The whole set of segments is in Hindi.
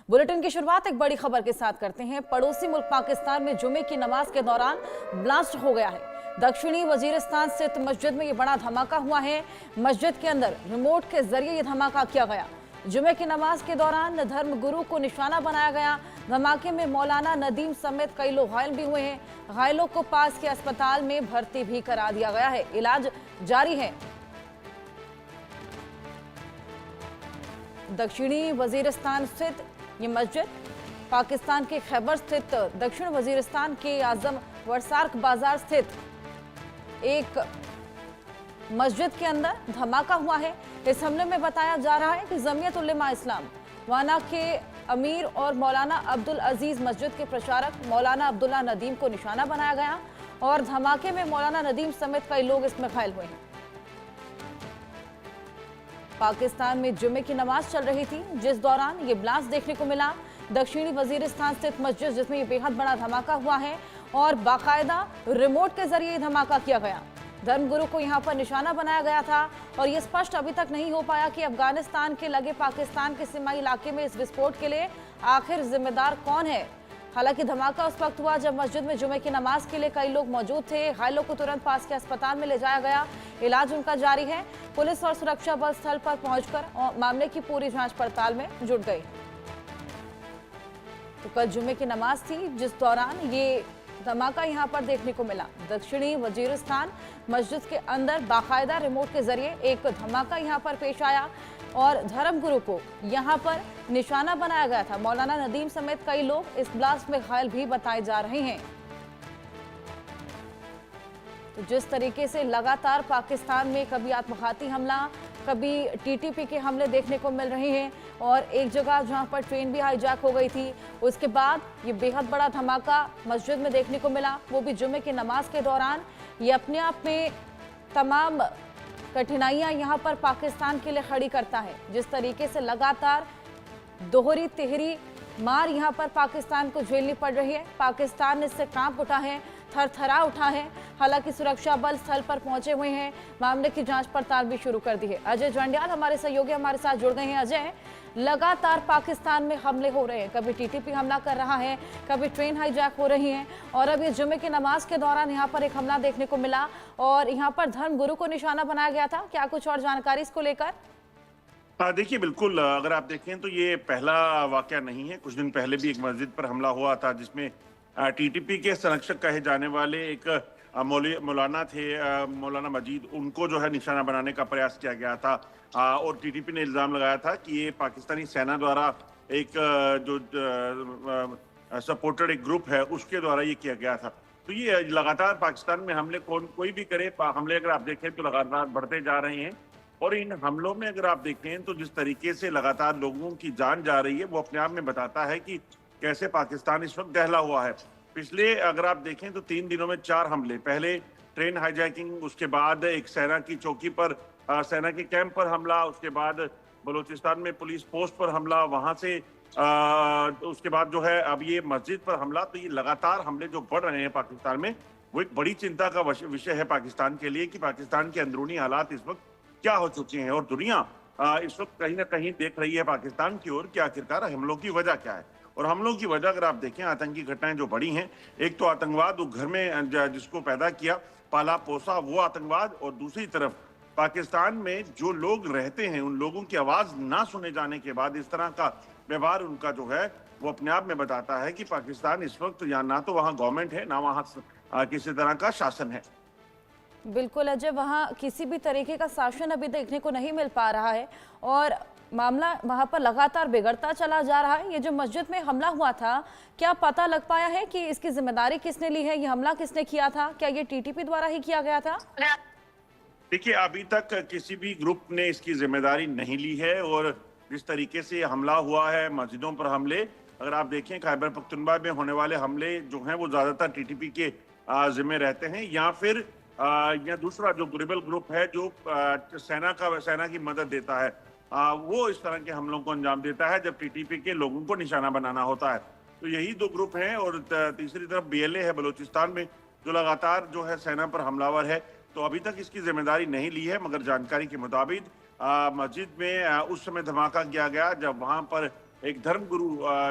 बुलेटिन की शुरुआत एक बड़ी खबर के साथ करते हैं। पड़ोसी मुल्क पाकिस्तान में जुमे की नमाज के दौरान ब्लास्ट हो गया है। दक्षिणी वजीरिस्तान स्थित मस्जिद में ये बड़ा धमाका हुआ है। मस्जिद के अंदर रिमोट के जरिए ये धमाका किया गया। जुमे की नमाज के दौरान धर्मगुरु को निशाना बनाया गया। धमाके में मौलाना नदीम समेत कई लोग घायल भी हुए हैं। घायलों को पास के अस्पताल में भर्ती भी करा दिया गया है। इलाज जारी है। दक्षिणी वजीरिस्तान स्थित ये मस्जिद पाकिस्तान के खैबर स्थित दक्षिण वजीरिस्तान के आजम वरसार्क बाजार स्थित एक मस्जिद के अंदर धमाका हुआ है। इस हमले में बताया जा रहा है कि जमीयत उलेमा इस्लाम वाना के अमीर और मौलाना अब्दुल अजीज मस्जिद के प्रचारक मौलाना अब्दुल्ला नदीम को निशाना बनाया गया और धमाके में मौलाना नदीम समेत कई लोग इसमें घायल हुए हैं। पाकिस्तान में जुमे की नमाज चल रही थी, जिस दौरान ये ब्लास्ट देखने को मिला। दक्षिणी वजीरिस्तान स्थित मस्जिद जिसमें ये बेहद बड़ा धमाका हुआ है और बाकायदा रिमोट के जरिए धमाका किया गया। धर्मगुरु को यहां पर निशाना बनाया गया था और ये स्पष्ट अभी तक नहीं हो पाया कि अफगानिस्तान के लगे पाकिस्तान के सीमाई इलाके में इस विस्फोट के लिए आखिर जिम्मेदार कौन है। हालांकि धमाका उस वक्त हुआ जब मस्जिद में जुमे की नमाज के लिए कई लोग मौजूद थे। घायलों को तुरंत पास के अस्पताल में ले जाया गया। इलाज उनका जारी है। पुलिस और सुरक्षा बल स्थल पर पहुंचकर मामले की पूरी जांच पड़ताल में जुट गई। तो कल जुमे की नमाज थी, जिस दौरान ये धमाका यहां पर देखने को मिला। दक्षिणी वजीरिस्तान मस्जिद के अंदर बाकायदा रिमोट के जरिए एक धमाका यहां पर पेश आया और धर्मगुरु को यहां पर निशाना बनाया गया था। मौलाना नदीम समेत कई लोग इस ब्लास्ट में घायल भी बताए जा रहे हैं। तो जिस तरीके से लगातार पाकिस्तान में कभी आत्मघाती हमला, कभी टीटीपी के हमले देखने को मिल रहे हैं और एक जगह जहां पर ट्रेन भी हाईजैक हो गई थी, उसके बाद ये बेहद बड़ा धमाका मस्जिद में देखने को मिला, वो भी जुमे की नमाज के दौरान। ये अपने आप में तमाम कठिनाइयां यहां पर पाकिस्तान के लिए खड़ी करता है। जिस तरीके से लगातार दोहरी तिहरी मार यहां पर पाकिस्तान को झेलनी पड़ रही है। पाकिस्तान इससे कांप उठा है, थरथरा उठा है। हालांकि सुरक्षा बल स्थल पर पहुंचे हुए हैं, मामले की जांच पड़ताल भी शुरू कर दी है। अजय जंडियाल हमारे सहयोगी हमारे साथ जुड़ गए हैं। अजय, लगातार पाकिस्तान में हमले हो रहे हैं, कभी टीटीपी हमला कर रहा है, कभी ट्रेन हाईजैक हो रही है और अब ये जुमे की नमाज के दौरान यहाँ पर एक हमला देखने को मिला और यहाँ पर धर्मगुरु को निशाना बनाया गया था। क्या कुछ और जानकारी इसको लेकर? देखिए, बिल्कुल अगर आप देखें तो ये पहला वाकया नहीं है। कुछ दिन पहले भी एक मस्जिद पर हमला हुआ था जिसमें टीटीपी के संरक्षक कहे जाने वाले एक मौलाना थे, मौलाना मजीद, उनको जो है निशाना बनाने का प्रयास किया गया था और टीटीपी ने इल्जाम लगाया था कि ये पाकिस्तानी सेना द्वारा एक जो सपोर्टेड एक ग्रुप है उसके द्वारा ये किया गया था। तो ये लगातार पाकिस्तान में हमले कोई भी करे, हमले अगर आप देखें तो लगातार बढ़ते जा रहे हैं और इन हमलों में अगर आप देखें तो जिस तरीके से लगातार लोगों की जान जा रही है वो अपने आप में बताता है कि कैसे पाकिस्तान इस वक्त दहला हुआ है। पिछले अगर आप देखें तो 3 दिनों में 4 हमले, पहले ट्रेन हाईजैकिंग, उसके बाद एक सेना की चौकी पर, सेना के कैंप पर हमला, उसके बाद बलूचिस्तान में पुलिस पोस्ट पर हमला, वहां से उसके बाद जो है अब ये मस्जिद पर हमला। तो ये लगातार हमले जो बढ़ रहे हैं पाकिस्तान में वो एक बड़ी चिंता का विषय है पाकिस्तान के लिए कि पाकिस्तान के अंदरूनी हालात इस वक्त क्या हो चुके हैं और दुनिया इस वक्त कहीं ना कहीं देख रही है पाकिस्तान की ओर कि आखिरकार हमलों की वजह क्या है। और हमलों की वजह अगर आप देखें, आतंकी घटनाएं जो बड़ी हैं, एक तो आतंकवाद वो घर में जिसको पैदा किया, पाला पोसा वो आतंकवाद, और दूसरी तरफ पाकिस्तान में जो लोग रहते हैं उन लोगों की आवाज ना सुने जाने के बाद इस तरह का व्यवहार उनका जो है वो अपने आप में बताता है कि पाकिस्तान इस वक्त या ना तो वहाँ गवर्नमेंट है, ना वहाँ किसी तरह का शासन है। बिल्कुल अजय, वहाँ किसी भी तरीके का शासन अभी देखने को नहीं मिल पा रहा है और मामला वहाँ पर लगातार बिगड़ता चला जा रहा है। ये जो मस्जिद में हमला हुआ था, क्या पता लग पाया है कि इसकी जिम्मेदारी किसने ली है? ये हमला किसने किया था? क्या ये टीटीपी द्वारा ही किया गया था? देखिए, अभी तक किसी भी ग्रुप ने इसकी जिम्मेदारी नहीं ली है और जिस तरीके से हमला हुआ है, मस्जिदों पर हमले, अगर आप देखें खैबर पख्तूनख्वा में होने वाले हमले जो हैं वो ज्यादातर टीटीपी के जिम्मे रहते हैं या फिर या दूसरा जो रेबल ग्रुप है जो सेना की मदद देता है, वो इस तरह के हमलों को अंजाम देता है जब टीटीपी के लोगों को निशाना बनाना होता है। तो यही 2 ग्रुप हैं और तीसरी तरफ बीएलए है बलूचिस्तान में जो लगातार जो है सेना पर हमलावर है। तो अभी तक इसकी जिम्मेदारी नहीं ली है, मगर जानकारी के मुताबिक मस्जिद में उस समय धमाका किया गया जब वहां पर एक धर्मगुरु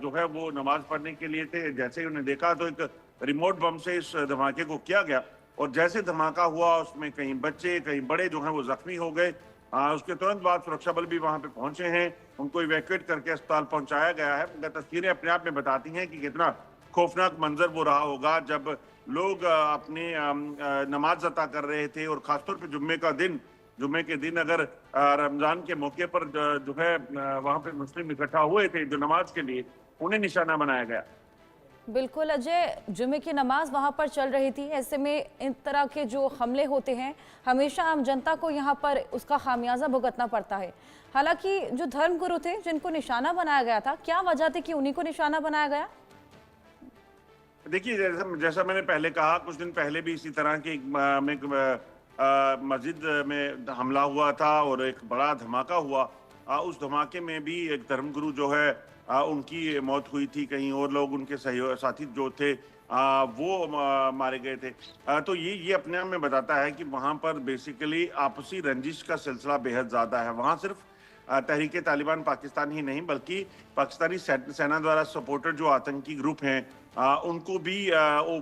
जो है वो नमाज पढ़ने के लिए थे। जैसे ही उन्हें देखा तो एक रिमोट बम से इस धमाके को किया गया और जैसे धमाका हुआ उसमें कई बच्चे कई बड़े जो हैं वो जख्मी हो गए। उसके तुरंत बाद सुरक्षा बल भी वहां पे पहुंचे हैं, उनको इवैक्यूएट करके अस्पताल पहुंचाया गया है। मगर तस्वीरें अपने आप में बताती हैं कि कितना खौफनाक मंजर वो रहा होगा जब लोग अपने नमाज अता कर रहे थे और खासतौर पर जुम्मे के दिन अगर रमजान के मौके पर जो है वहां पे मुस्लिम इकट्ठा हुए थे जो नमाज के लिए, उन्हें निशाना बनाया गया। बिल्कुल अजय, जुमे की नमाज वहां पर चल रही थी। ऐसे में इन तरह के जो हमले होते हैं हमेशा आम जनता को यहाँ पर उसका खामियाजा भुगतना पड़ता है। हालांकि जो धर्मगुरु थे जिनको निशाना बनाया गया था, क्या वजह थी कि उन्हीं को निशाना बनाया गया? देखिए, जैसा मैंने पहले कहा, कुछ दिन पहले भी इसी तरह की मस्जिद में हमला हुआ था और एक बड़ा धमाका हुआ। उस धमाके में भी एक धर्मगुरु जो है उनकी मौत हुई थी। कहीं और लोग उनके साथी जो थे वो मारे गए थे। तो ये अपने आप में बताता है कि वहां पर बेसिकली आपसी रंजिश का सिलसिला बेहद ज्यादा है। वहां सिर्फ तहरीक तालिबान पाकिस्तान ही नहीं बल्कि पाकिस्तानी सेना द्वारा सपोर्टेड जो आतंकी ग्रुप हैं उनको भी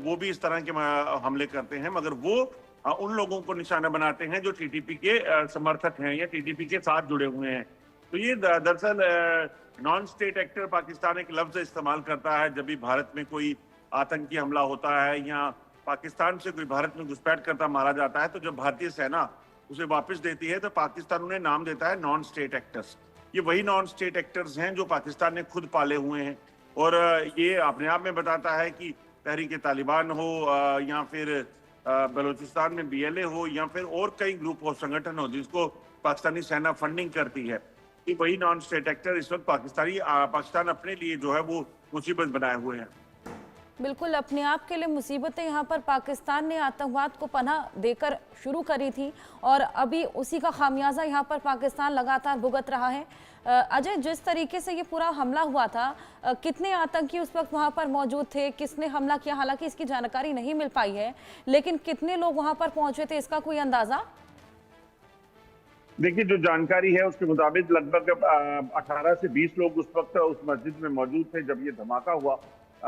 वो भी इस तरह के हमले करते हैं, मगर वो उन लोगों को निशाना बनाते हैं जो टीटीपी के समर्थक हैं या टीटीपी के साथ जुड़े हुए हैं। तो ये दरअसल नॉन स्टेट एक्टर पाकिस्तान एक लफ्ज इस्तेमाल करता है जब भी भारत में कोई आतंकी हमला होता है या पाकिस्तान से कोई भारत में घुसपैठ करता मारा जाता है, तो जब भारतीय सेना उसे वापस देती है तो पाकिस्तान उन्हें नाम देता है नॉन स्टेट एक्टर्स। ये वही नॉन स्टेट एक्टर्स हैं जो पाकिस्तान ने खुद पाले हुए हैं। और ये अपने आप में बताता है कि तहरीक तालिबान हो या फिर बलूचिस्तान में बीएलए हो या फिर और कई ग्रुप हो, संगठन हो जिसको पाकिस्तानी सेना फंडिंग करती है, कि वही नॉन स्टेट एक्टर इस वक्त पाकिस्तान अपने लिए जो है वो मुसीबत बनाए हुए हैं। बिल्कुल, अपने आप के लिए मुसीबतें यहाँ पर पाकिस्तान ने आतंकवाद को पनाह देकर शुरू करी थी और अभी उसी का खामियाजा यहाँ पर पाकिस्तान लगातार भुगत रहा है। अजय, जिस तरीके से ये पूरा हमला हुआ था, कितने आतंकी उस वक्त वहाँ पर मौजूद थे, किसने हमला किया, हालांकि इसकी जानकारी नहीं मिल पाई है, लेकिन कितने लोग वहाँ पर पहुंचे थे, इसका कोई अंदाजा? देखिए, जो जानकारी है उसके मुताबिक लगभग 18 से 20 लोग उस वक्त उस मस्जिद में मौजूद थे जब ये धमाका हुआ।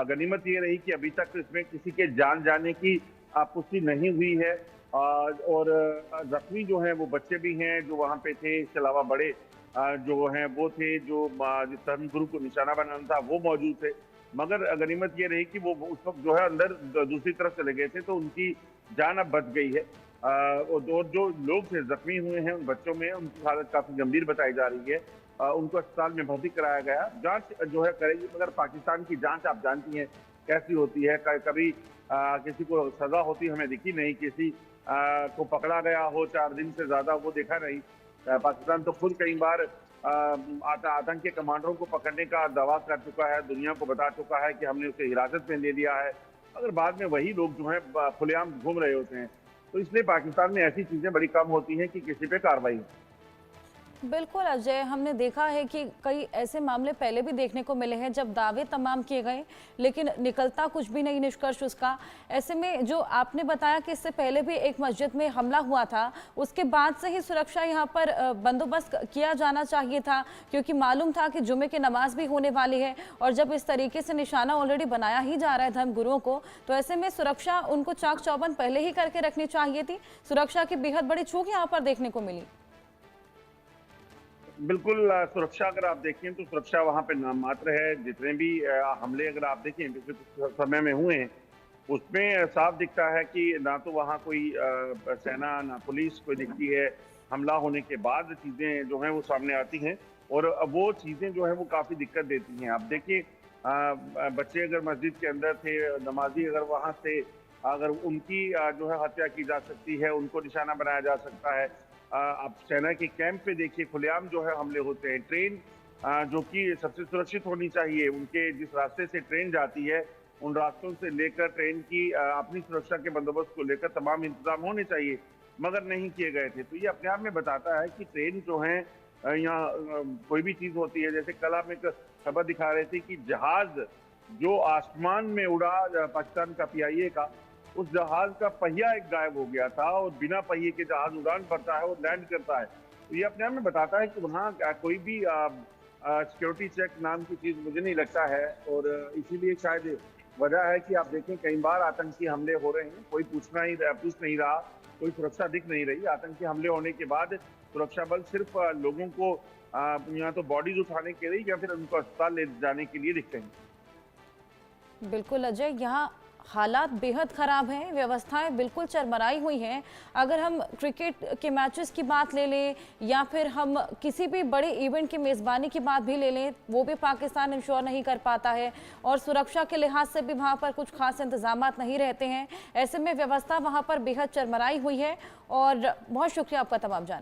गनीमत ये रही कि अभी तक इसमें किसी के जान जाने की पुष्टि नहीं हुई है और जख्मी जो हैं वो बच्चे भी हैं जो वहाँ पे थे। इसके अलावा बड़े जो हैं वो थे, जो जिस धर्मगुरु को निशाना बनाना था वो मौजूद थे। मगर गनीमत ये रही कि वो उस वक्त जो है अंदर दूसरी तरफ चले गए थे, तो उनकी जान अब बच गई है। और जो लोग थे जख्मी हुए हैं उन बच्चों में, उनकी हालत काफी गंभीर बताई जा रही है। उनको अस्पताल में भर्ती कराया गया। जांच जो है करेगी, मगर पाकिस्तान की जांच आप जानती हैं कैसी होती है। कभी किसी को सजा होती हमें दिखी नहीं, किसी को पकड़ा गया हो 4 दिन से ज्यादा वो देखा नहीं। पाकिस्तान तो खुद कई बार आतंकी कमांडरों को पकड़ने का दावा कर चुका है, दुनिया को बता चुका है कि हमने उसे हिरासत में ले लिया है, मगर बाद में वही लोग जो है खुलेआम घूम रहे होते हैं। तो इसलिए पाकिस्तान में ऐसी चीजें बड़ी कम होती हैं कि किसी पे कार्रवाई हो। बिल्कुल अजय, हमने देखा है कि कई ऐसे मामले पहले भी देखने को मिले हैं जब दावे तमाम किए गए लेकिन निकलता कुछ भी नहीं निष्कर्ष उसका। ऐसे में जो आपने बताया कि इससे पहले भी एक मस्जिद में हमला हुआ था, उसके बाद से ही सुरक्षा यहाँ पर बंदोबस्त किया जाना चाहिए था, क्योंकि मालूम था कि जुमे की नमाज भी होने वाली है और जब इस तरीके से निशाना ऑलरेडी बनाया ही जा रहा है धर्मगुरुओं को, तो ऐसे में सुरक्षा उनको चाक चौबंद पहले ही करके रखनी चाहिए थी। सुरक्षा की बेहद बड़ी चूक यहाँ पर देखने को मिली। बिल्कुल, सुरक्षा अगर आप देखें तो सुरक्षा वहां पे नाम मात्र है। जितने भी हमले अगर आप देखें पिछले कुछ समय में हुए हैं उसमें साफ दिखता है कि ना तो वहां कोई सेना ना पुलिस कोई दिखती है। हमला होने के बाद चीजें जो हैं वो सामने आती हैं और वो चीजें जो है वो काफी दिक्कत देती हैं। आप देखिए, बच्चे अगर मस्जिद के अंदर थे, नमाजी अगर वहां से अगर उनकी जो है हत्या की जा सकती है, उनको निशाना बनाया जा सकता है। आप सेना के कैंप पे देखिए, खुलेआम जो है हमले होते हैं। ट्रेन जो कि सबसे सुरक्षित होनी चाहिए, उनके जिस रास्ते से ट्रेन जाती है उन रास्तों से लेकर ट्रेन की अपनी सुरक्षा के बंदोबस्त को लेकर तमाम इंतजाम होने चाहिए, मगर नहीं किए गए थे। तो ये अपने आप में बताता है कि ट्रेन जो है यहाँ कोई भी चीज होती है। जैसे कल हम एक खबर दिखा रहे थे कि जहाज जो आसमान में उड़ा पाकिस्तान का PIA का, उस जहाज का पहिया एक गायब हो गया था और बिना पहिए के जहाज उड़ान भरता है और लैंड करता है। तो ये अपने आप में बताता है कि वहाँ कोई भी सिक्योरिटी चेक नाम की चीज मुझे नहीं लगता है, और इसीलिए शायद वजह है कि आप देखें कई बार आतंकी हमले हो रहे हैं, कोई पूछ नहीं रहा, कोई सुरक्षा दिख नहीं रही। आतंकी हमले होने के बाद सुरक्षा बल सिर्फ लोगों को या तो बॉडीज उठाने के लिए या फिर उनको अस्पताल ले जाने के लिए दिखते हैं। बिल्कुल अजय, यहाँ हालात बेहद ख़राब हैं, व्यवस्थाएं बिल्कुल चरमराई हुई हैं। अगर हम क्रिकेट के मैचेस की बात ले लें या फिर हम किसी भी बड़े इवेंट की मेज़बानी की बात भी ले लें, वो भी पाकिस्तान इंश्योर नहीं कर पाता है और सुरक्षा के लिहाज से भी वहाँ पर कुछ खास इंतजामात नहीं रहते हैं। ऐसे में व्यवस्था वहाँ पर बेहद चरमराई हुई है। और बहुत शुक्रिया आपका तमाम जानकारी।